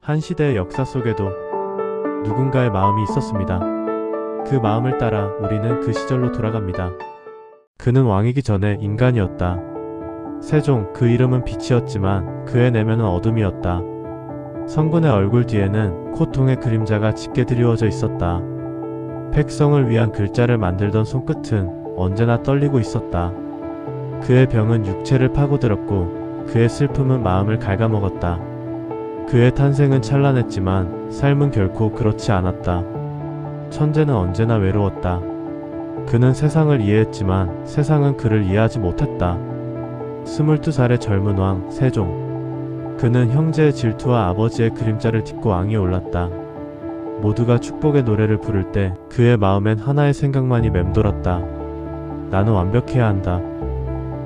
한 시대의 역사 속에도 누군가의 마음이 있었습니다. 그 마음을 따라 우리는 그 시절로 돌아갑니다. 그는 왕이기 전에 인간이었다. 세종, 그 이름은 빛이었지만 그의 내면은 어둠이었다. 성군의 얼굴 뒤에는 고통의 그림자가 짙게 드리워져 있었다. 백성을 위한 글자를 만들던 손끝은 언제나 떨리고 있었다. 그의 병은 육체를 파고들었고 그의 슬픔은 마음을 갉아먹었다. 그의 탄생은 찬란했지만 삶은 결코 그렇지 않았다. 천재는 언제나 외로웠다. 그는 세상을 이해했지만 세상은 그를 이해하지 못했다. 22살의 젊은 왕 세종. 그는 형제의 질투와 아버지의 그림자를 딛고 왕위에 올랐다. 모두가 축복의 노래를 부를 때 그의 마음엔 하나의 생각만이 맴돌았다. 나는 완벽해야 한다.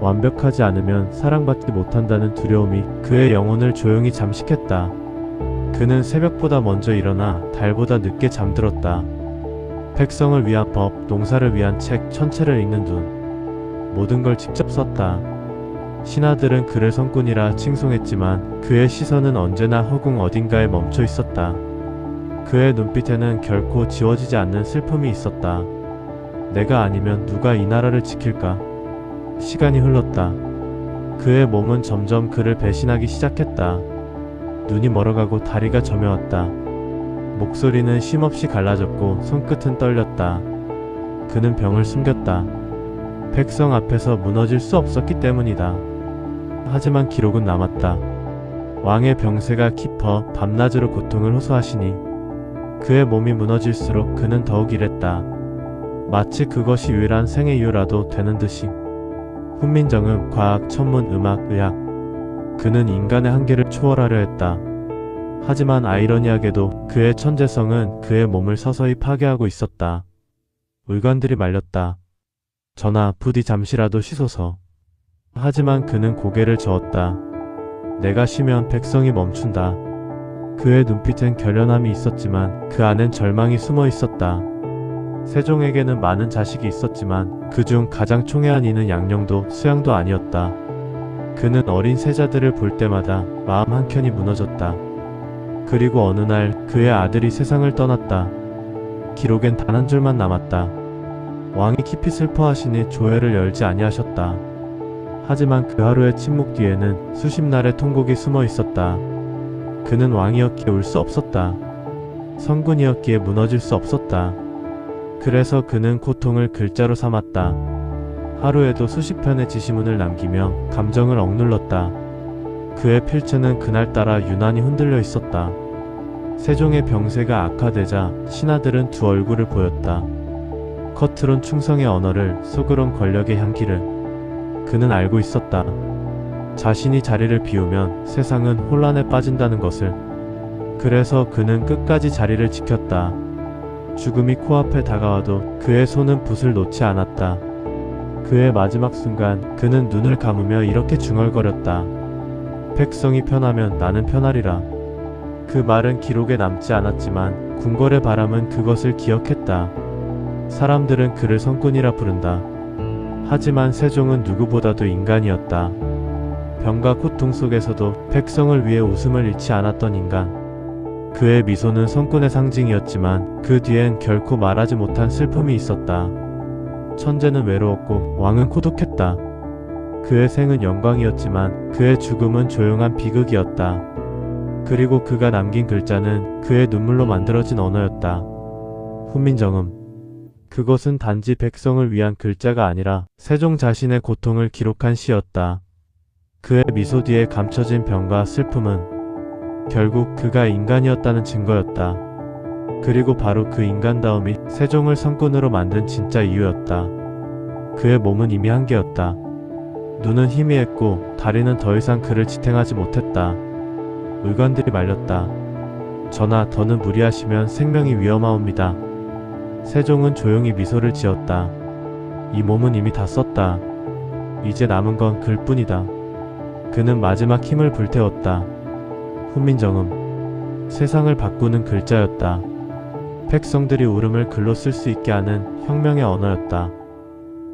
완벽하지 않으면 사랑받지 못한다는 두려움이 그의 영혼을 조용히 잠식했다. 그는 새벽보다 먼저 일어나 달보다 늦게 잠들었다. 백성을 위한 법, 농사를 위한 책, 천체를 읽는 눈, 모든 걸 직접 썼다. 신하들은 그를 성군이라 칭송했지만 그의 시선은 언제나 허궁 어딘가에 멈춰 있었다. 그의 눈빛에는 결코 지워지지 않는 슬픔이 있었다. 내가 아니면 누가 이 나라를 지킬까? 시간이 흘렀다. 그의 몸은 점점 그를 배신하기 시작했다. 눈이 멀어가고 다리가 저며왔다. 목소리는 쉼없이 갈라졌고 손끝은 떨렸다. 그는 병을 숨겼다. 백성 앞에서 무너질 수 없었기 때문이다. 하지만 기록은 남았다. 왕의 병세가 깊어 밤낮으로 고통을 호소하시니 그의 몸이 무너질수록 그는 더욱 일했다. 마치 그것이 유일한 생의 이유라도 되는 듯이. 훈민정음, 과학, 천문, 음악, 의학. 그는 인간의 한계를 초월하려 했다. 하지만 아이러니하게도 그의 천재성은 그의 몸을 서서히 파괴하고 있었다. 의관들이 말렸다. 전하, 부디 잠시라도 쉬소서. 하지만 그는 고개를 저었다. 내가 쉬면 백성이 멈춘다. 그의 눈빛엔 결연함이 있었지만 그 안엔 절망이 숨어 있었다. 세종에게는 많은 자식이 있었지만 그중 가장 총애한 이는 양녕도 수양도 아니었다. 그는 어린 세자들을 볼 때마다 마음 한켠이 무너졌다. 그리고 어느 날 그의 아들이 세상을 떠났다. 기록엔 단 한 줄만 남았다. 왕이 깊이 슬퍼하시니 조회를 열지 아니하셨다. 하지만 그 하루의 침묵 뒤에는 수십 날의 통곡이 숨어 있었다. 그는 왕이었기에 울 수 없었다. 성군이었기에 무너질 수 없었다. 그래서 그는 고통을 글자로 삼았다. 하루에도 수십 편의 지시문을 남기며 감정을 억눌렀다. 그의 필체는 그날따라 유난히 흔들려 있었다. 세종의 병세가 악화되자 신하들은 두 얼굴을 보였다. 겉으론 충성의 언어를, 속으론 권력의 향기를. 그는 알고 있었다. 자신이 자리를 비우면 세상은 혼란에 빠진다는 것을. 그래서 그는 끝까지 자리를 지켰다. 죽음이 코앞에 다가와도 그의 손은 붓을 놓지 않았다. 그의 마지막 순간 그는 눈을 감으며 이렇게 중얼거렸다. 백성이 편하면 나는 편하리라. 그 말은 기록에 남지 않았지만 궁궐의 바람은 그것을 기억했다. 사람들은 그를 성군이라 부른다. 하지만 세종은 누구보다도 인간이었다. 병과 고통 속에서도 백성을 위해 웃음을 잃지 않았던 인간. 그의 미소는 성군의 상징이었지만 그 뒤엔 결코 말하지 못한 슬픔이 있었다. 천재는 외로웠고 왕은 고독했다. 그의 생은 영광이었지만 그의 죽음은 조용한 비극이었다. 그리고 그가 남긴 글자는 그의 눈물로 만들어진 언어였다. 훈민정음. 그것은 단지 백성을 위한 글자가 아니라 세종 자신의 고통을 기록한 시였다. 그의 미소 뒤에 감춰진 병과 슬픔은 결국 그가 인간이었다는 증거였다. 그리고 바로 그 인간다움이 세종을 성군으로 만든 진짜 이유였다. 그의 몸은 이미 한계였다. 눈은 희미했고 다리는 더 이상 그를 지탱하지 못했다. 의관들이 말렸다. 전하, 더는 무리하시면 생명이 위험하옵니다. 세종은 조용히 미소를 지었다. 이 몸은 이미 다 썼다. 이제 남은 건 글뿐이다. 그는 마지막 힘을 불태웠다. 훈민정음. 세상을 바꾸는 글자였다. 백성들이 울음을 글로 쓸 수 있게 하는 혁명의 언어였다.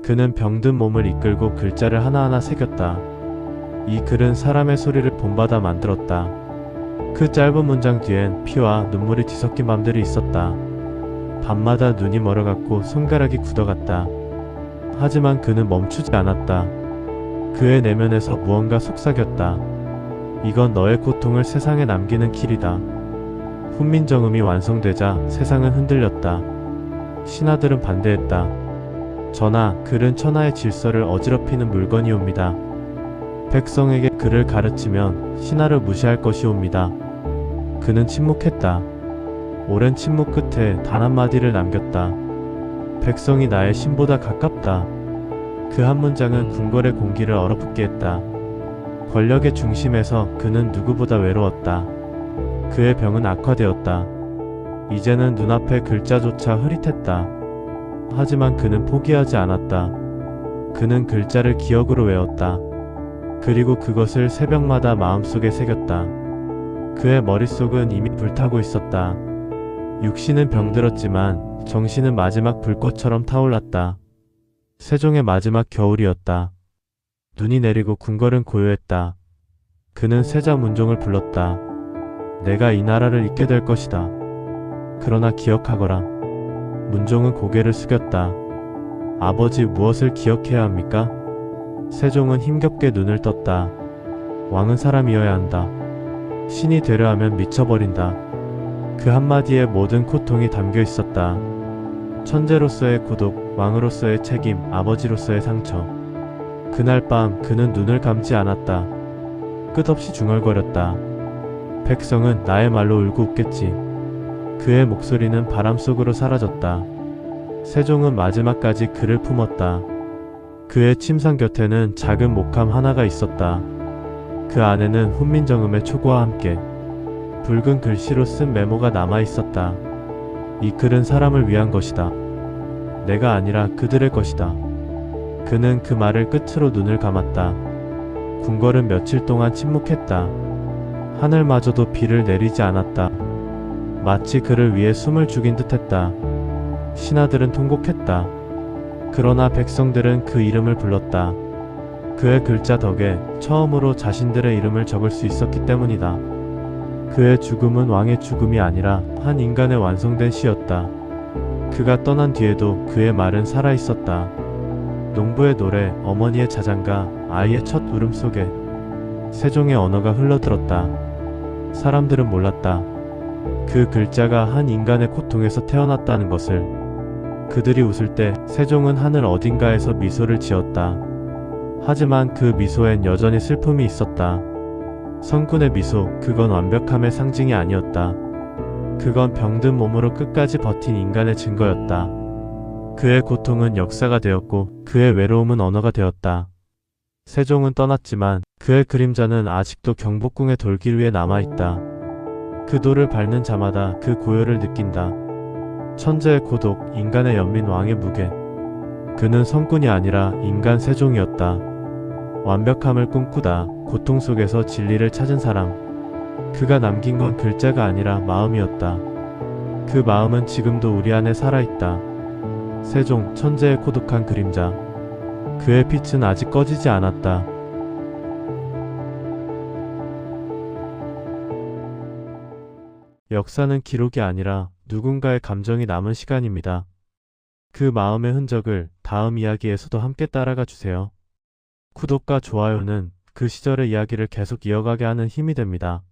그는 병든 몸을 이끌고 글자를 하나하나 새겼다. 이 글은 사람의 소리를 본받아 만들었다. 그 짧은 문장 뒤엔 피와 눈물이 뒤섞인 밤들이 있었다. 밤마다 눈이 멀어갔고 손가락이 굳어갔다. 하지만 그는 멈추지 않았다. 그의 내면에서 무언가 속삭였다. 이건 너의 고통을 세상에 남기는 길이다. 훈민정음이 완성되자 세상은 흔들렸다. 신하들은 반대했다. 전하, 글은 천하의 질서를 어지럽히는 물건이옵니다. 백성에게 글을 가르치면 신하를 무시할 것이옵니다. 그는 침묵했다. 오랜 침묵 끝에 단 한마디를 남겼다. 백성이 나의 신보다 가깝다. 그 한 문장은 궁궐의 공기를 얼어붙게 했다. 권력의 중심에서 그는 누구보다 외로웠다. 그의 병은 악화되었다. 이제는 눈앞의 글자조차 흐릿했다. 하지만 그는 포기하지 않았다. 그는 글자를 기억으로 외웠다. 그리고 그것을 새벽마다 마음속에 새겼다. 그의 머릿속은 이미 불타고 있었다. 육신은 병들었지만 정신은 마지막 불꽃처럼 타올랐다. 세종의 마지막 겨울이었다. 눈이 내리고 궁궐은 고요했다. 그는 세자 문종을 불렀다. 내가 이 나라를 잇게 될 것이다. 그러나 기억하거라. 문종은 고개를 숙였다. 아버지, 무엇을 기억해야 합니까? 세종은 힘겹게 눈을 떴다. 왕은 사람이어야 한다. 신이 되려 하면 미쳐버린다. 그 한마디에 모든 고통이 담겨 있었다. 천재로서의 고독, 왕으로서의 책임, 아버지로서의 상처. 그날 밤 그는 눈을 감지 않았다. 끝없이 중얼거렸다. 백성은 나의 말로 울고 웃겠지. 그의 목소리는 바람 속으로 사라졌다. 세종은 마지막까지 그를 품었다. 그의 침상 곁에는 작은 목함 하나가 있었다. 그 안에는 훈민정음의 초고와 함께 붉은 글씨로 쓴 메모가 남아 있었다. 이 글은 사람을 위한 것이다. 내가 아니라 그들의 것이다. 그는 그 말을 끝으로 눈을 감았다. 궁궐은 며칠 동안 침묵했다. 하늘마저도 비를 내리지 않았다. 마치 그를 위해 숨을 죽인 듯했다. 신하들은 통곡했다. 그러나 백성들은 그 이름을 불렀다. 그의 글자 덕에 처음으로 자신들의 이름을 적을 수 있었기 때문이다. 그의 죽음은 왕의 죽음이 아니라 한 인간의 완성된 시였다. 그가 떠난 뒤에도 그의 말은 살아있었다. 농부의 노래, 어머니의 자장가, 아이의 첫 울음 속에 세종의 언어가 흘러들었다. 사람들은 몰랐다. 그 글자가 한 인간의 고통에서 태어났다는 것을. 그들이 웃을 때 세종은 하늘 어딘가에서 미소를 지었다. 하지만 그 미소엔 여전히 슬픔이 있었다. 성군의 미소, 그건 완벽함의 상징이 아니었다. 그건 병든 몸으로 끝까지 버틴 인간의 증거였다. 그의 고통은 역사가 되었고 그의 외로움은 언어가 되었다. 세종은 떠났지만 그의 그림자는 아직도 경복궁의 돌길 위에 남아있다. 그 돌을 밟는 자마다 그 고요를 느낀다. 천재의 고독, 인간의 연민, 왕의 무게. 그는 성군이 아니라 인간 세종이었다. 완벽함을 꿈꾸다 고통 속에서 진리를 찾은 사람. 그가 남긴 건 글자가 아니라 마음이었다. 그 마음은 지금도 우리 안에 살아있다. 세종, 천재의 고독한 그림자. 그의 빛은 아직 꺼지지 않았다. 역사는 기록이 아니라 누군가의 감정이 남은 시간입니다. 그 마음의 흔적을 다음 이야기에서도 함께 따라가 주세요. 구독과 좋아요는 그 시절의 이야기를 계속 이어가게 하는 힘이 됩니다.